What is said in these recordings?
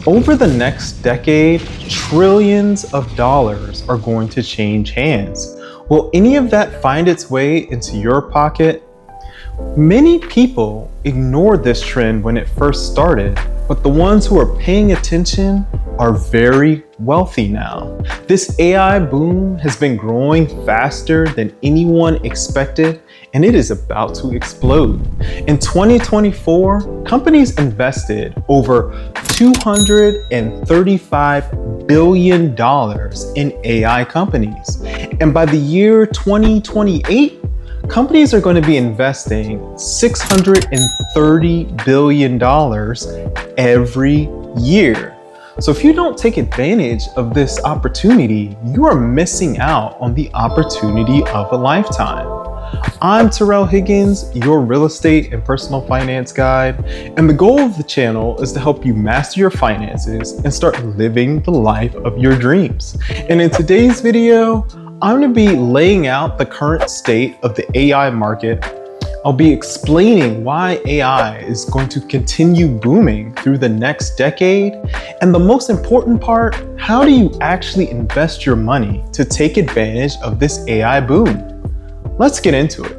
Over the next decade, trillions of dollars are going to change hands. Will any of that find its way into your pocket? Many people ignored this trend when it first started, but the ones who are paying attention are very wealthy now. This AI boom has been growing faster than anyone expected, and it is about to explode. In 2024, companies invested over $235 billion in AI companies. And by the year 2028, companies are going to be investing $630 billion every year. So if you don't take advantage of this opportunity, you are missing out on the opportunity of a lifetime. I'm Terrell Higgins, your real estate and personal finance guide, and the goal of the channel is to help you master your finances and start living the life of your dreams. And in today's video, I'm going to be laying out the current state of the AI market. I'll be explaining why AI is going to continue booming through the next decade. And the most important part, how do you actually invest your money to take advantage of this AI boom? Let's get into it.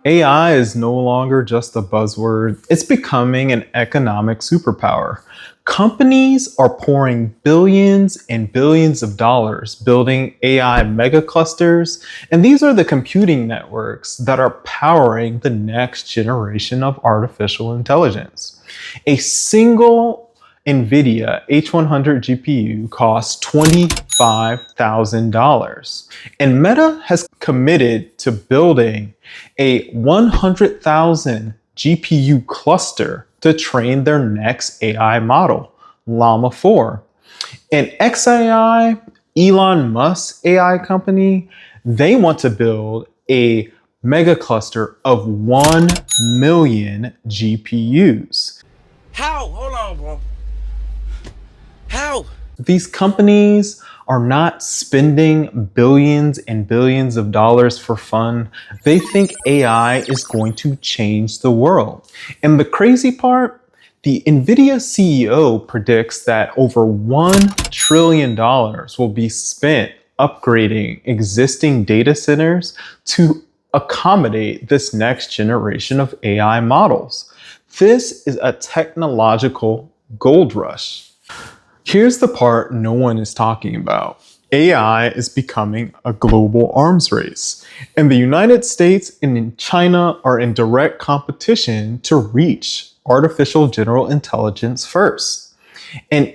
AI is no longer just a buzzword, it's becoming an economic superpower. Companies are pouring billions and billions of dollars building AI mega clusters, and these are the computing networks that are powering the next generation of artificial intelligence. A single NVIDIA H100 GPU costs $25,000, and Meta has committed to building a 100,000 GPU cluster to train their next AI model, Llama 4. And xAI, Elon Musk's AI company, they want to build a mega cluster of 1 million GPUs. How? Hold on, bro. How? These companies are not spending billions and billions of dollars for fun. They think AI is going to change the world. And the crazy part, the NVIDIA CEO predicts that over $1 trillion will be spent upgrading existing data centers to accommodate this next generation of AI models. This is a technological gold rush. Here's the part no one is talking about. AI is becoming a global arms race, and the United States and China are in direct competition to reach artificial general intelligence first. And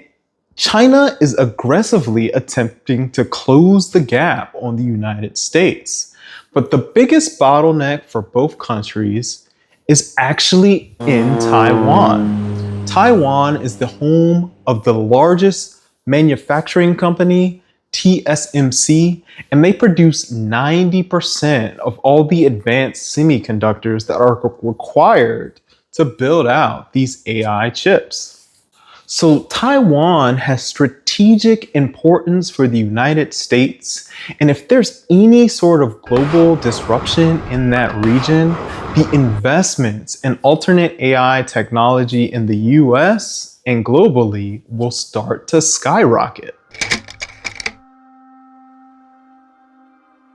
China is aggressively attempting to close the gap on the United States. But the biggest bottleneck for both countries is actually in Taiwan. Taiwan is the home of the largest manufacturing company, TSMC, and they produce 90% of all the advanced semiconductors that are required to build out these AI chips. So Taiwan has strategic importance for the United States, and if there's any sort of global disruption in that region, the investments in alternate AI technology in the US and globally will start to skyrocket.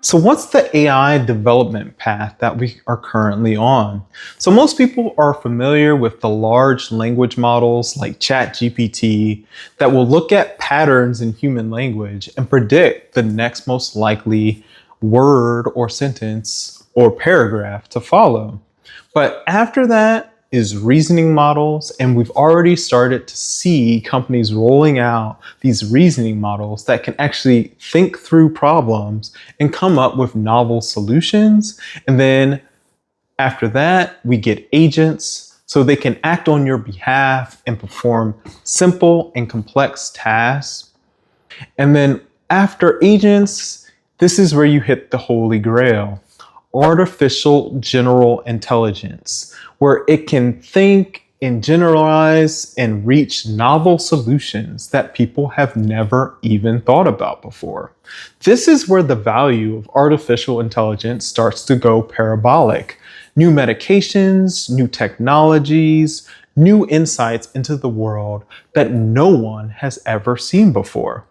So what's the AI development path that we are currently on? So most people are familiar with the large language models like ChatGPT that will look at patterns in human language and predict the next most likely word or sentence or paragraph to follow. But after that is reasoning models, and we've already started to see companies rolling out these reasoning models that can actually think through problems and come up with novel solutions. And then after that, we get agents, so they can act on your behalf and perform simple and complex tasks. And then after agents, this is where you hit the holy grail: artificial general intelligence, where it can think and generalize and reach novel solutions that people have never even thought about before. This is where the value of artificial intelligence starts to go parabolic. New medications, new technologies, new insights into the world that no one has ever seen before.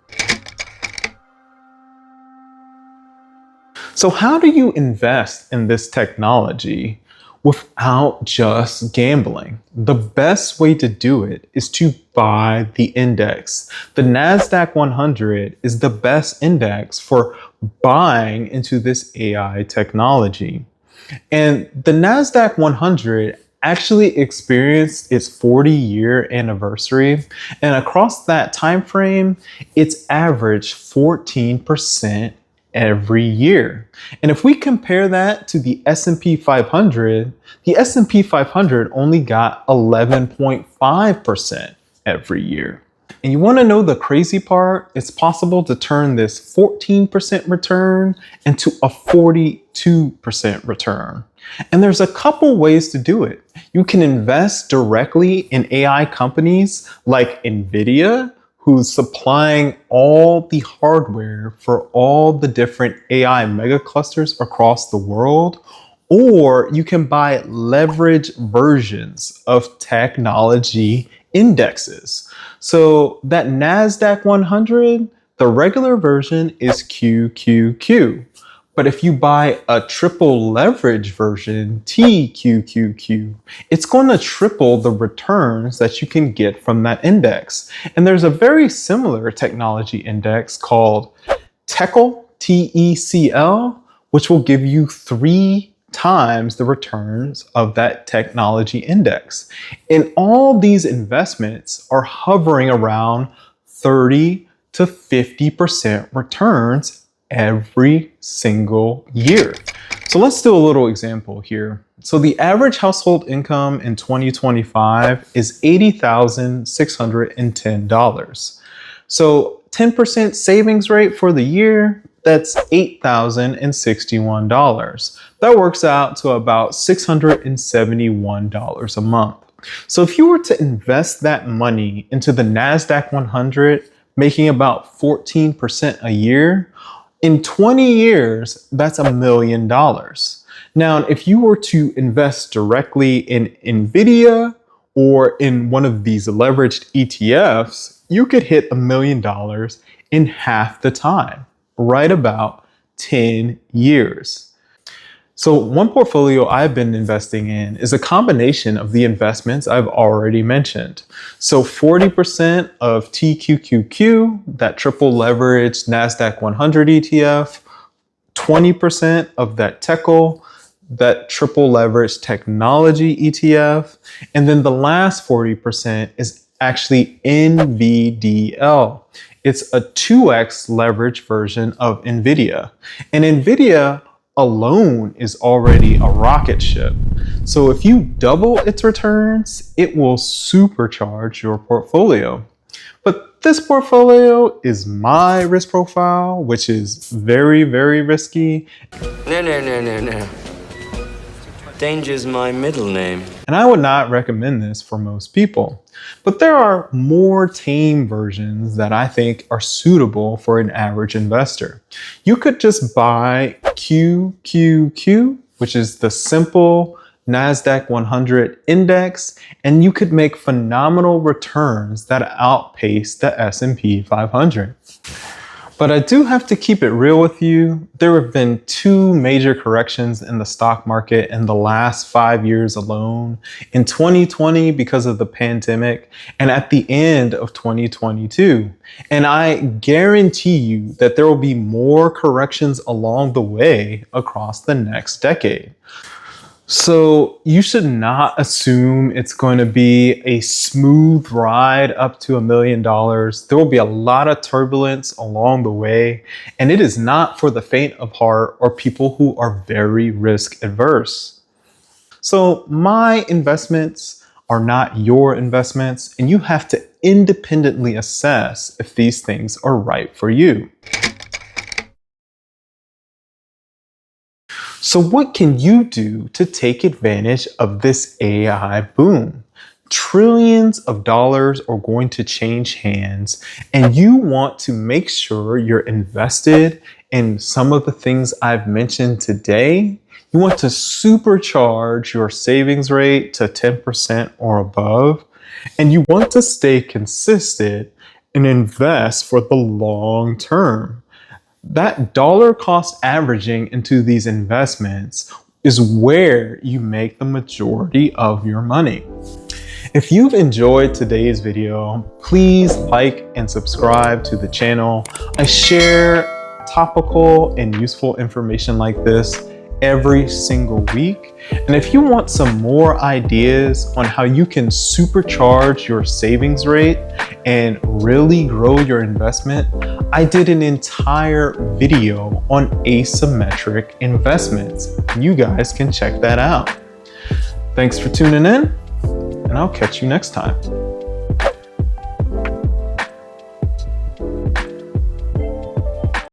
So how do you invest in this technology without just gambling? The best way to do it is to buy the index. The NASDAQ 100 is the best index for buying into this AI technology. And the NASDAQ 100 actually experienced its 40-year anniversary. And across that time frame, it's averaged 14% every year. And if we compare that to the S&P 500, the S&P 500 only got 11.5% every year. And you want to know the crazy part? It's possible to turn this 14% return into a 42% return. And there's a couple ways to do it. You can invest directly in AI companies like NVIDIA, who's supplying all the hardware for all the different AI mega clusters across the world. Or you can buy leverage versions of technology indexes. So that NASDAQ 100, the regular version is QQQ. But if you buy a triple leverage version, TQQQ, it's going to triple the returns that you can get from that index. And there's a very similar technology index called TECL, TECL, which will give you 3 times the returns of that technology index. And all these investments are hovering around 30 to 50% returns every single year. So let's do a little example here. So the average household income in 2025 is $80,610. So 10% savings rate for the year, that's $8,061. That works out to about $671 a month. So if you were to invest that money into the NASDAQ 100, making about 14% a year, in 20 years, that's $1 million. Now, if you were to invest directly in NVIDIA or in one of these leveraged ETFs, you could hit $1 million in half the time, right about 10 years. So one portfolio I've been investing in is a combination of the investments I've already mentioned. So 40% of TQQQ, that triple leveraged NASDAQ 100 ETF, 20% of that TECL, that triple leveraged technology ETF, and then the last 40% is actually NVDL. It's a 2x leverage version of NVIDIA. And NVIDIA alone is already a rocket ship. So if you double its returns, it will supercharge your portfolio. But this portfolio is my risk profile, which is very, very risky. No. Danger's my middle name. And I would not recommend this for most people. But there are more tame versions that I think are suitable for an average investor. You could just buy QQQ, which is the simple NASDAQ 100 index, and you could make phenomenal returns that outpace the S&P 500. But I do have to keep it real with you. There have been 2 major corrections in the stock market in the last 5 years alone. In 2020 because of the pandemic, and at the end of 2022. And I guarantee you that there will be more corrections along the way across the next decade. So you should not assume it's going to be a smooth ride up to $1 million. There will be a lot of turbulence along the way, and it is not for the faint of heart or people who are very risk adverse. So my investments are not your investments, and you have to independently assess if these things are right for you. So what can you do to take advantage of this AI boom? Trillions of dollars are going to change hands, and you want to make sure you're invested in some of the things I've mentioned today. You want to supercharge your savings rate to 10% or above, and you want to stay consistent and invest for the long term. That dollar cost averaging into these investments is where you make the majority of your money. If you've enjoyed today's video, please like and subscribe to the channel. I share topical and useful information like this every single week. And if you want some more ideas on how you can supercharge your savings rate and really grow your investment, I did an entire video on asymmetric investments. You guys can check that out. Thanks for tuning in, and I'll catch you next time.